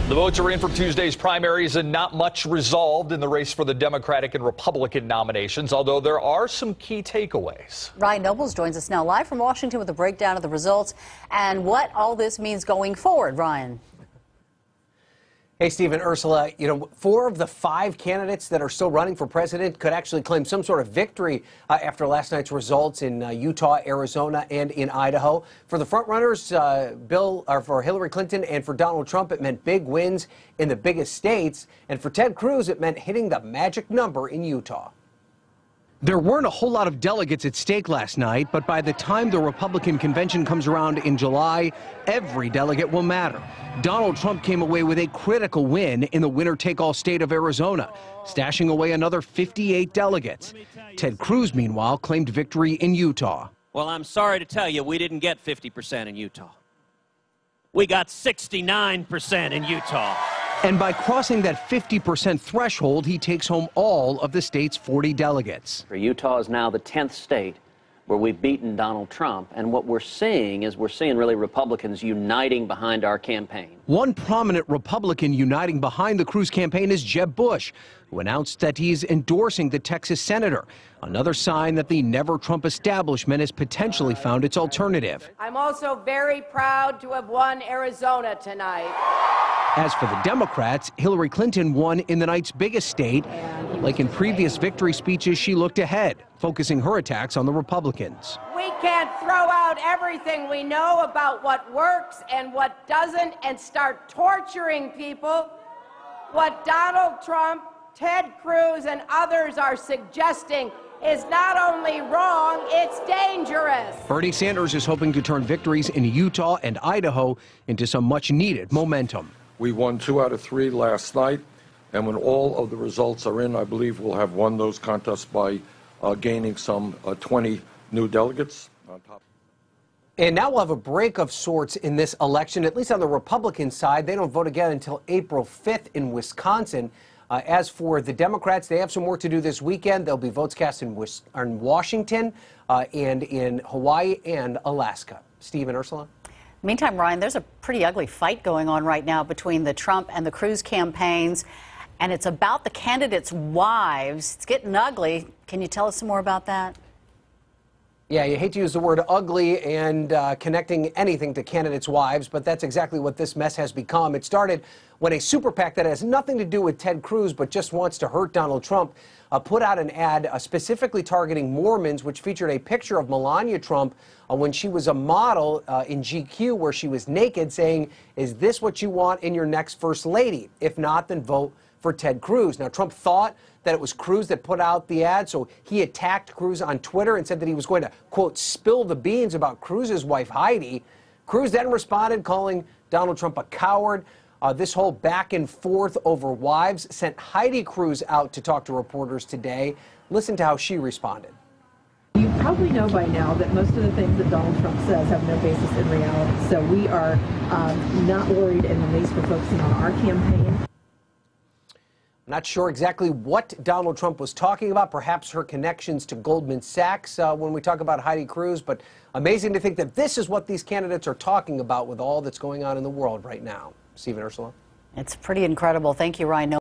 The votes are in for Tuesday's primaries, and not much resolved in the race for the Democratic and Republican nominations, although there are some key takeaways. Ryan Nobles joins us now live from Washington with a breakdown of the results and what all this means going forward. Ryan. Hey, Steve and Ursula, 4 of the 5 candidates that are still running for president could actually claim some sort of victory after last night's results in Utah, Arizona, and in Idaho. For the frontrunners, for Hillary Clinton and for Donald Trump, it meant big wins in the biggest states. And for Ted Cruz, it meant hitting the magic number in Utah. There weren't a whole lot of delegates at stake last night, but by the time the Republican convention comes around in July, every delegate will matter. Donald Trump came away with a critical win in the winner-take-all state of Arizona, stashing away another 58 delegates. Ted Cruz, meanwhile, claimed victory in Utah. Well, I'm sorry to tell you, we didn't get 50% in Utah. We got 69% in Utah. And by crossing that 50% threshold, he takes home all of the state's 40 delegates. Utah is now the 10th state where we've beaten Donald Trump. And what we're seeing really Republicans uniting behind our campaign. One prominent Republican uniting behind the Cruz campaign is Jeb Bush, who announced that he's endorsing the Texas senator. Another sign that the Never Trump establishment has potentially found its alternative. I'm also very proud to have won Arizona tonight. As for the Democrats, Hillary Clinton won in the night's biggest state. Like in previous victory speeches, she looked ahead, focusing her attacks on the Republicans. We can't throw out everything we know about what works and what doesn't and start torturing people. What Donald Trump, Ted Cruz, and others are suggesting is not only wrong, it's dangerous. Bernie Sanders is hoping to turn victories in Utah and Idaho into some much-needed momentum. We won 2 out of 3 last night, and when all of the results are in, I believe we'll have won those contests by gaining some 20 new delegates on top. And now we'll have a break of sorts in this election, at least on the Republican side. They don't vote again until April 5th in Wisconsin. As for the Democrats, they have some work to do this weekend. There'll be votes cast in Washington and in Hawaii and Alaska. Steve and Ursula? Meantime, Ryan, there's a pretty ugly fight going on right now between the Trump and the Cruz campaigns, and it's about the candidates' wives. It's getting ugly. Can you tell us some more about that? Yeah, you hate to use the word ugly and connecting anything to candidates' wives, but that's exactly what this mess has become. It started when a super PAC that has nothing to do with Ted Cruz but just wants to hurt Donald Trump put out an ad specifically targeting Mormons, which featured a picture of Melania Trump when she was a model in GQ, where she was naked, saying, "Is this what you want in your next first lady? If not, then vote for Ted Cruz." Now, Trump thought that it was Cruz that put out the ad, so he attacked Cruz on Twitter and said that he was going to, quote, spill the beans about Cruz's wife, Heidi. Cruz then responded, calling Donald Trump a coward. This whole back and forth over wives sent Heidi Cruz out to talk to reporters today. Listen to how she responded. You probably know by now that most of the things that Donald Trump says have no basis in reality. So we are not worried in the least. We're focusing on our campaign. Not sure exactly what Donald Trump was talking about, perhaps her connections to Goldman Sachs when we talk about Heidi Cruz, but amazing to think that this is what these candidates are talking about with all that's going on in the world right now. Steve and Ursula? It's pretty incredible. Thank you, Ryan.